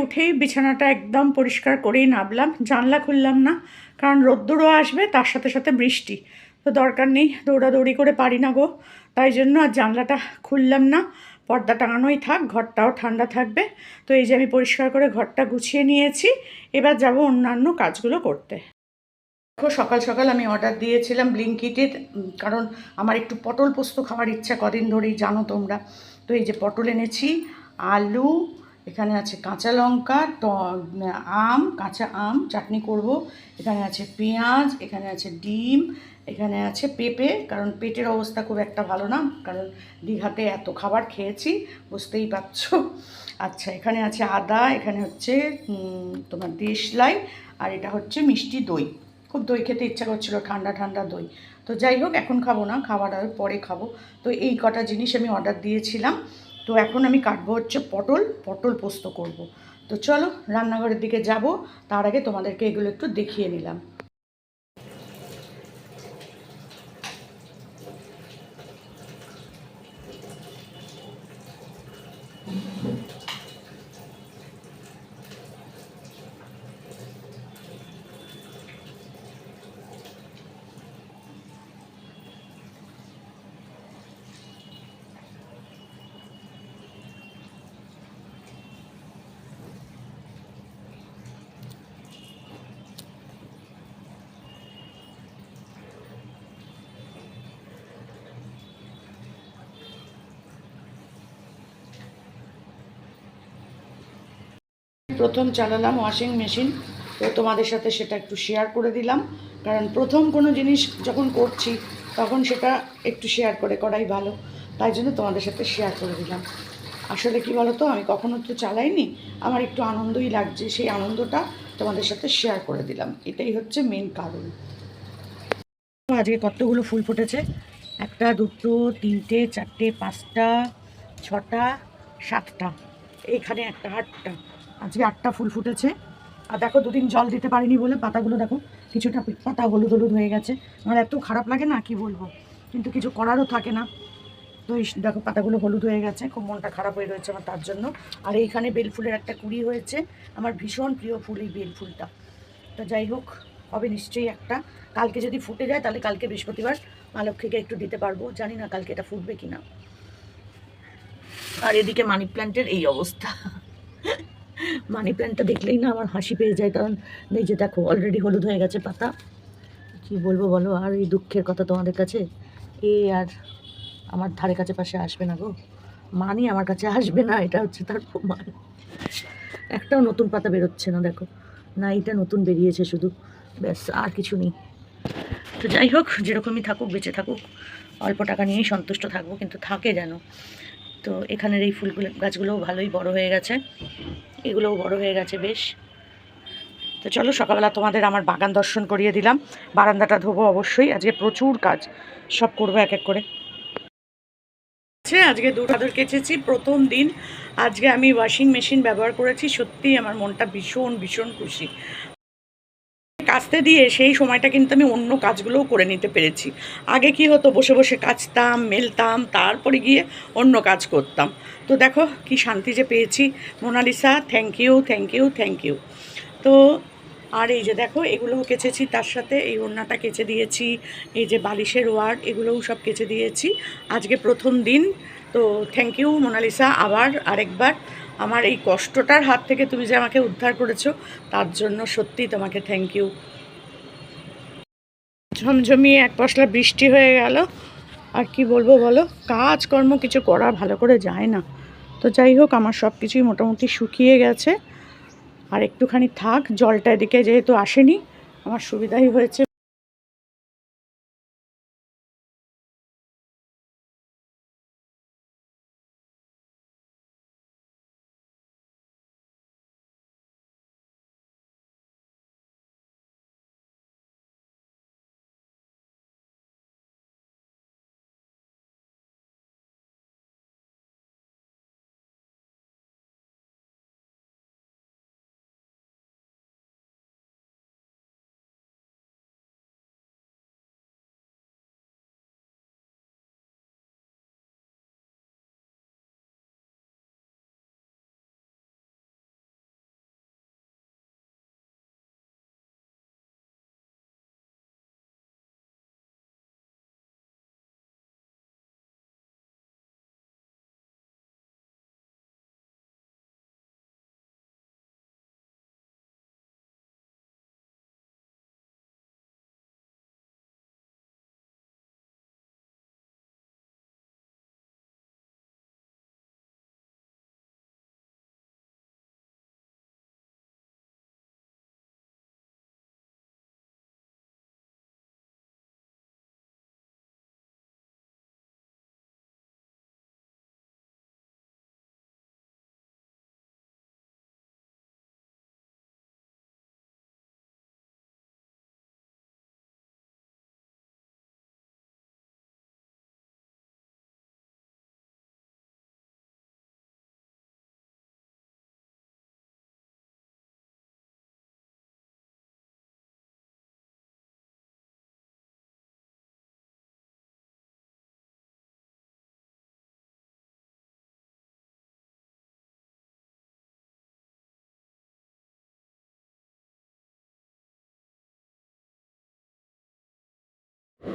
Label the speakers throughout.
Speaker 1: উঠেই বিছানাটা একদম পরিষ্কার করেই নামলাম, জানলা খুললাম না, কারণ রোদ্দুরও আসবে, তার সাথে সাথে বৃষ্টি, তো দরকার নেই, দৌড়াদৌড়ি করে পারি না গো, তাই জন্য আর জানলাটা খুললাম না, পর্দা টাঙানোই থাক, ঘরটাও ঠান্ডা থাকবে। তো এই যে আমি পরিষ্কার করে ঘরটা গুছিয়ে নিয়েছি, এবার যাব অন্যান্য কাজগুলো করতে। দেখো সকাল সকাল আমি অর্ডার দিয়েছিলাম ব্লিঙ্কিটের, কারণ আমার একটু পটল পোস্ত খাওয়ার ইচ্ছা কদিন ধরেই, জানো তোমরা। তো এই যে পটল এনেছি, আলু, এখানে আছে কাঁচা লঙ্কা, আম, কাঁচা আম চাটনি করব, এখানে আছে পেঁয়াজ, এখানে আছে ডিম, এখানে আছে পেঁপে, কারণ পেটের অবস্থা খুব একটা ভালো না, কারণ দীঘাতে এত খাবার খেয়েছি, বুঝতেই পারছো। আচ্ছা, এখানে আছে আদা, এখানে হচ্ছে তোমার দেশলাই, আর এটা হচ্ছে মিষ্টি দই। খুব দই খেতে ইচ্ছা করছিল, ঠান্ডা ঠান্ডা দই। তো যাই হোক, এখন খাবো না, খাবার আর পরে খাবো। তো এই কটা জিনিস আমি অর্ডার দিয়েছিলাম। তো এখন আমি কাটবো হচ্ছে পটল, পটল পোস্ত করব। তো চলো রান্নাঘরের দিকে যাব, তার আগে তোমাদেরকে এগুলো একটু দেখিয়ে নিলাম। প্রথম চালালাম ওয়াশিং মেশিন, তো তোমাদের সাথে সেটা একটু শেয়ার করে দিলাম, কারণ প্রথম কোনো জিনিস যখন করছি তখন সেটা একটু শেয়ার করে করাই ভালো, তাই জন্য তোমাদের সাথে শেয়ার করে দিলাম। আসলে কি বলো তো, আমি কখনো তো চালাইনি, আমার একটু আনন্দই লাগছে, সেই আনন্দটা তোমাদের সাথে শেয়ার করে দিলাম, এটাই হচ্ছে মেন কারণ। আজকে কতগুলো ফুল ফুটেছে, একটা, দুটো, তিনটে, চারটে, পাঁচটা, ছটা, সাতটা, এইখানে একটা, আটটা, আজকে আটটা ফুল ফুটেছে। আর দেখো দুদিন জল দিতে পারিনি বলে পাতাগুলো দেখো কিছুটা পাতা হলুদ হলুদ হয়ে গেছে, আমার এত খারাপ লাগে না কি বলবো, কিন্তু কিছু করারও থাকে না। তো এই দেখো পাতাগুলো হলুদ হয়ে গেছে, খুব মনটা খারাপ হয়ে রয়েছে আমার তার জন্য। আর এইখানে বেল ফুলের একটা কুড়ি হয়েছে, আমার ভীষণ প্রিয় ফুল এই বেল ফুলটা। তো যাই হোক, হবে নিশ্চয়ই একটা, কালকে যদি ফুটে যায় তাহলে কালকে বৃহস্পতিবার মা লক্ষ্মীকে একটু দিতে পারবো, জানি না কালকে এটা ফুটবে কিনা। আর এদিকে মানি প্ল্যান্টের এই অবস্থা, মানি প্ল্যান্টটা দেখলেই না আমার হাসি পেয়ে যায়, কারণ এই যে দেখো অলরেডি হলুদ হয়ে গেছে পাতা, কি বলবো বলো, আর এই দুঃখের কথা তোমাদের কাছে, এ আর আমার ধারে কাছে পাশে আসবে না গো, মানি আমার কাছে আসবে না, এটা হচ্ছে তার প্রমাণ। একটাও নতুন পাতা বেরোচ্ছে না দেখো, না এটা নতুন বেরিয়েছে শুধু, ব্যাস আর কিছু নেই। তো যাই হোক, যেরকমই থাকুক, বেঁচে থাকুক, অল্প টাকা নিয়েই সন্তুষ্ট থাকবো, কিন্তু থাকে যেন। তো এখানের এই ফুলগুলো গাছগুলোও ভালোই বড় হয়ে গেছে, এগুলোও বড় হয়ে গেছে বেশ। তো চলো সকালবেলা তোমাদের আমার বাগান দর্শন করিয়ে দিলাম, বারান্দাটা ধোবো অবশ্যই, আজকে প্রচুর কাজ, সব করবো এক এক করে। আজকে দু চাদর কেচেছি, প্রথম দিন আজকে আমি ওয়াশিং মেশিন ব্যবহার করেছি, সত্যিই আমার মনটা ভীষণ ভীষণ খুশি। কাচতে দিয়ে সেই সময়টা কিন্তু আমি অন্য কাজগুলোও করে নিতে পেরেছি। আগে কি হতো, বসে বসে কাচতাম, মেলতাম, তারপরে গিয়ে অন্য কাজ করতাম। তো দেখো কি শান্তি যে পেয়েছি, Monalisa, thank you, thank you, thank you. তো আর এই যে দেখো এগুলোও কেচেছি, তার সাথে এই ওড়নাটা কেচে দিয়েছি, এই যে বালিশের ওয়ার্ড এগুলোও সব কেচে দিয়েছি, আজকে প্রথম দিন। তো থ্যাংক ইউ মোনালিসা, আবার আরেকবার আমার এই কষ্টটার হাত থেকে তুমি যে আমাকে উদ্ধার করেছো, তার জন্য সত্যিই তোমাকে থ্যাংক ইউ। ঝমঝমিয়ে এক পশলা বৃষ্টি হয়ে গেল, আর কি বলবো বলো, কাজকর্ম কিছু করা ভালো করে যায় না। তো যাই হোক, আমার সব কিছুই মোটামুটি শুকিয়ে গেছে, আর একটুখানি থাক, জলটা এদিকে যেহেতু আসেনি আমার সুবিধাই হয়েছে।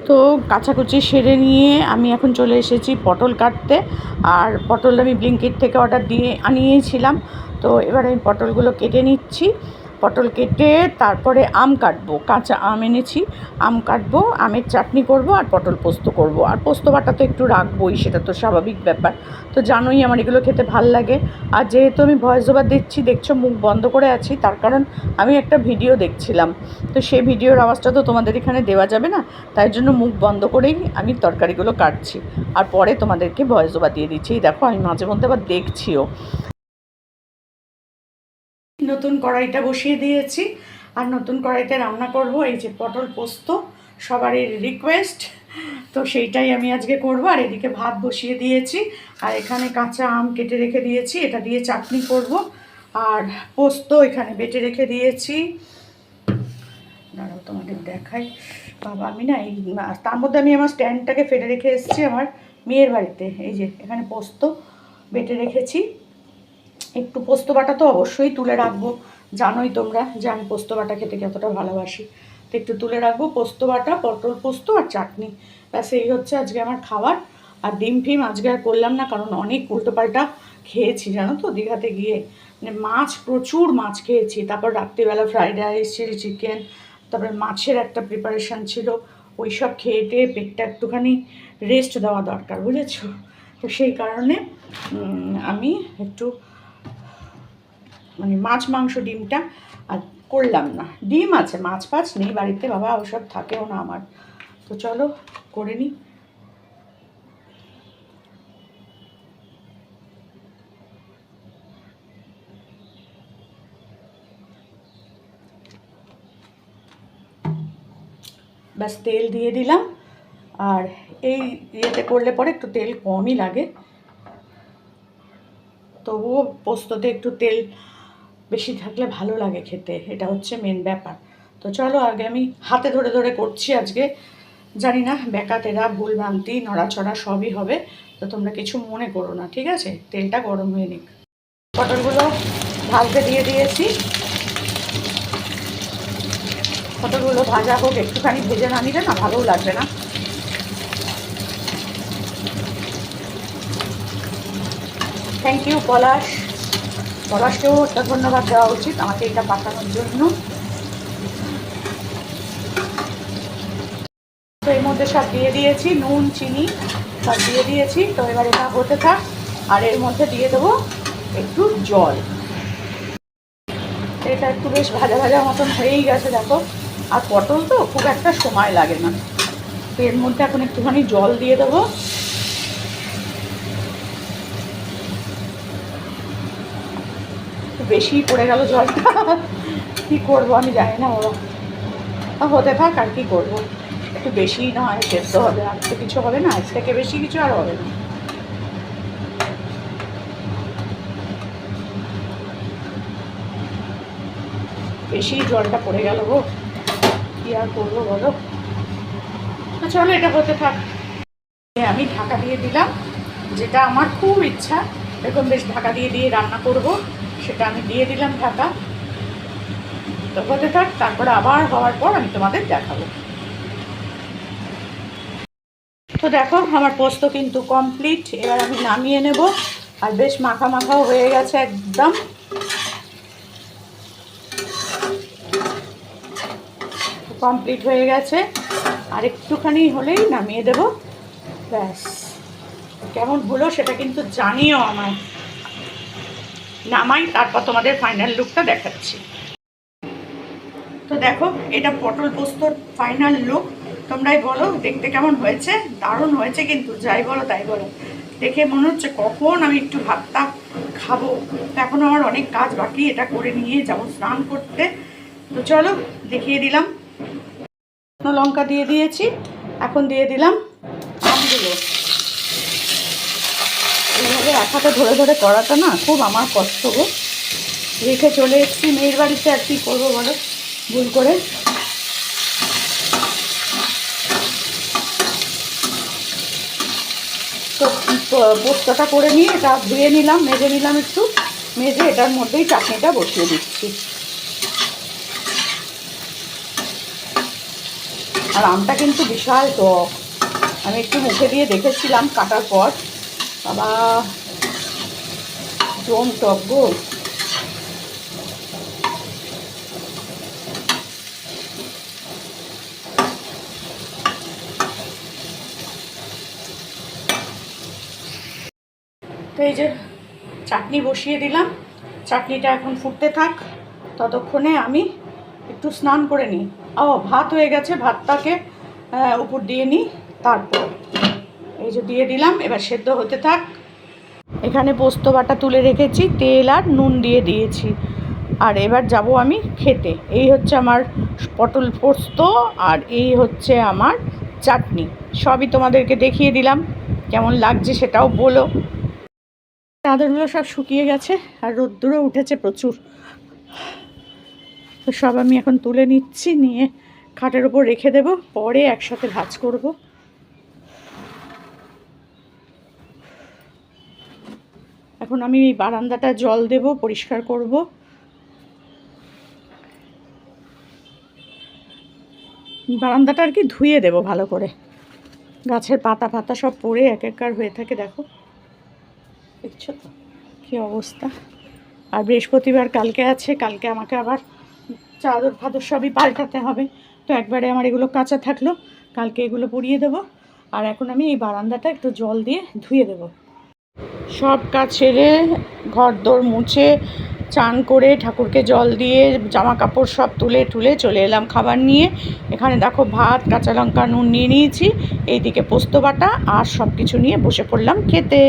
Speaker 1: তো কাচাকুচি সেরে নিয়ে আমি এখন চলে এসেছি পটল কাটতে। আর পটল আমি ব্লিঙ্কিট থেকে অর্ডার দিয়ে আনিয়েছিলাম। তো এবার আমি পটলগুলো কেটে নিচ্ছি। পটল কেটে তারপরে আম কাটবো, কাঁচা আম এনেছি, আম কাটবো, আমের চাটনি করব আর পটল পোস্ত করব। আর পোস্ত বাটা তো একটু রাখবোই, সেটা তো স্বাভাবিক ব্যাপার। তো জানোই আমার এগুলো খেতে ভাল লাগে। আর যেহেতু আমি ভয়েস ওভার দিচ্ছি, দেখছো মুখ বন্ধ করে আছি, তার কারণ আমি একটা ভিডিও দেখছিলাম। তো সেই ভিডিওর আওয়াজটা তো তোমাদের এখানে দেওয়া যাবে না, তাই জন্য মুখ বন্ধ করেই আমি তরকারিগুলো কাটছি। আর পরে তোমাদেরকে ভয়েস ওভার দিয়ে দিচ্ছি। দেখো আমি মাঝে মধ্যে আবার দেখছিও। নতুন কড়াইটা বসিয়ে দিয়েছি আর নতুন কড়াইতে রান্না করব এই যে পটল পোস্ত, সবারই রিকোয়েস্ট। তো সেইটাই আমি আজকে করব। আর এদিকে ভাত বসিয়ে দিয়েছি আর এখানে কাঁচা আম কেটে রেখে দিয়েছি, এটা দিয়ে চাটনি করব। আর পোস্ত এখানে বেটে রেখে দিয়েছি। দাঁড়াও তোমাদের দেখাই। বাবা আমি না এই তার মধ্যে আমি আমার স্ট্যান্ডটাকে ফেলে রেখে এসেছি আমার মেয়ের বাড়িতে। এই যে এখানে পোস্ত বেটে রেখেছি। একটু পোস্ত বাটা তো অবশ্যই তুলে রাখবো, জানোই তোমরা যে আমি পোস্ত বাটা খেতে কতটা ভালোবাসি। তো একটু তুলে রাখবো পোস্ত বাটা, পটল পোস্ত আর চাটনি, ব্যাস এই হচ্ছে আজকে আমার খাবার। আর ডিম ফিম আজকে আর করলাম না, কারণ অনেক উল্টোপাল্টা খেয়েছি জানো তো দীঘাতে গিয়ে। মানে মাছ, প্রচুর মাছ খেয়েছি। তারপর রাত্রিবেলা ফ্রাইড রাইস, চিলি চিকেন, তারপরে মাছের একটা প্রিপারেশান ছিল। ওই সব খেয়ে টেয়ে পেটটা একটুখানি রেস্ট দেওয়া দরকার, বুঝেছো? তো সেই কারণে আমি একটু মানে মাছ মাংস ডিমটা আর করলাম না। ডিম আছে, মাছ ফাছ নেই বাড়িতে বাবা, ওসব থাকেও না আমার। তো চলো করে নিই। ব্যাস তেল দিয়ে দিলাম। আর এই ইয়েতে করলে পরে একটু তেল কমই লাগে, তবুও পোস্ততে একটু তেল বেশি থাকলে ভালো লাগে খেতে, এটা হচ্ছে মেন ব্যাপার। তো চলো আগে আমি হাতে ধরে ধরে করছি আজকে, জানি না ব্যাকাতেরা ভুলভ্রান্তি নড়াচড়া সবই হবে। তো তোমরা কিছু মনে করো না, ঠিক আছে? তেলটা গরম হয়ে নিক। পটলগুলো ভাজতে দিয়ে দিয়েছি। পটলগুলো ভাজা হোক, একটুখানি ভেজে না নিলে না ভালোও লাগবে না। থ্যাংক ইউ পলাশ, পলাশকেও একটা ধন্যবাদ দেওয়া উচিত আমাকে এটা পাঠানোর জন্য। তো এর মধ্যে সব দিয়ে দিয়েছি, নুন চিনি সব দিয়ে দিয়েছি। তো এবার এটা হতে থাক। আর এর মধ্যে দিয়ে দেবো একটু জল। এটা একটু বেশ ভাজা ভাজা মতন হয়েই গেছে দেখো। আর পটল তো খুব একটা সময় লাগে না। তো এর মধ্যে এখন একটুখানি জল দিয়ে দেবো। বেশি পড়ে গেল জলটা, কী করবো আমি জানি না বাবা। হতে থাক, আর কি করবো, একটু বেশি না হয় সেদ্ধ হবে, আর তো কিছু হবে না, আজ থেকে বেশি কিছু আর হবে না। বেশি জলটা পড়ে গেল গো, কী আর করবো বলো। চলো এটা হতে থাক। আমি ঢাকা দিয়ে দিলাম, যেটা আমার খুব ইচ্ছা এরকম বেশ ঢাকা দিয়ে দিয়ে রান্না করব, সেটা আমি দিয়ে দিলাম ঢাকা। তো হতে থাক, তারপরে আবার হওয়ার পর আমি তোমাদের দেখাবো। তো দেখো আমার পোস্ত কিন্তু কমপ্লিট। এবার আমি নামিয়ে নেব। আর বেশ মাখা মাখাও হয়ে গেছে একদম। কমপ্লিট হয়ে গেছে, আর একটুখানি হলেই নামিয়ে দেব, ব্যাস। কেমন হলো সেটা কিন্তু জানিও আমায়। নামাই, তারপর তোমাদের ফাইনাল লুকটা দেখাচ্ছি। তো দেখো এটা পটল পোস্তর ফাইনাল লুক। তোমরাই বলো দেখতে কেমন হয়েছে। দারুণ হয়েছে কিন্তু, যাই বলো তাই বলো। দেখে মনে হচ্ছে কখন আমি একটু ভাতটা খাবো। এখনও আমার অনেক কাজ বাকি, এটা করে নিয়ে যাবো স্নান করতে। তো চলো দেখিয়ে দিলাম। লঙ্কা দিয়ে দিয়েছি, এখন দিয়ে দিলাম আমগুলো। এইভাবে এক হাতে ধরে ধরে করাটা না খুব আমার কষ্ট গো। রেখে চলে এসেছি মেয়ের বাড়িতে, আর কি করবো বলো, ভুল করে। তো পোস্তটা করে নিয়ে এটা ধুয়ে নিলাম, মেজে নিলাম একটু, মেজে এটার মধ্যেই চাটনিটা বসিয়ে দিচ্ছি। আর আমটা কিন্তু বিশাল টক, আমি একটু মুখে দিয়ে দেখেছিলাম কাটার পর, বাবা জম টক গো। তো এই যে চাটনি বসিয়ে দিলাম, চাটনিটা এখন ফুটতে থাক, ততক্ষণে আমি একটু স্নান করে নিই। ভাত হয়ে গেছে, ভাতটাকে উপর দিয়ে নিই, তারপর এই যে দিয়ে দিলাম, এবার সেদ্ধ হতে থাক। এখানে পোস্ত বাটা তুলে রেখেছি, তেল আর নুন দিয়ে দিয়েছি, আর এবার যাব আমি খেতে। এই হচ্ছে আমার পটল পোস্ত, আর এই হচ্ছে আমার চাটনি, সবই তোমাদেরকে দেখিয়ে দিলাম, কেমন লাগছে সেটাও বলো। চাদরগুলো সব শুকিয়ে গেছে আর রোদ্দুরও উঠেছে প্রচুর, তো সব আমি এখন তুলে নিচ্ছি, নিয়ে খাটের ওপর রেখে দেব, পরে একসাথে ভাঁজ করব। এখন আমি এই বারান্দাটা জল দেব, পরিষ্কার করব। বারান্দাটা আর কি ধুয়ে দেব ভালো করে, গাছের পাতা ফাতা সব পড়ে একাকার হয়ে থাকে, দেখো দেখছো তো কী অবস্থা। আর বৃহস্পতিবার কালকে আছে, কালকে আমাকে আবার চাদর ফাদর সবই পাল্টাতে হবে, তো একবারে আমার এগুলো কাঁচা থাকলো, কালকে এগুলো পরিয়ে দেবো। আর এখন আমি এই বারান্দাটা একটু জল দিয়ে ধুয়ে দেব। সব কাজ সেরে ঘর দোর মুছে চান করে ঠাকুরকে জল দিয়ে জামা কাপড় সব তুলে টুলে চলে এলাম খাবার নিয়ে। এখানে দেখো ভাত, কাঁচা লঙ্কা, নুন নিয়ে নিয়েছি, এইদিকে পোস্ত বাটা আর সব কিছু নিয়ে বসে পড়লাম খেতে।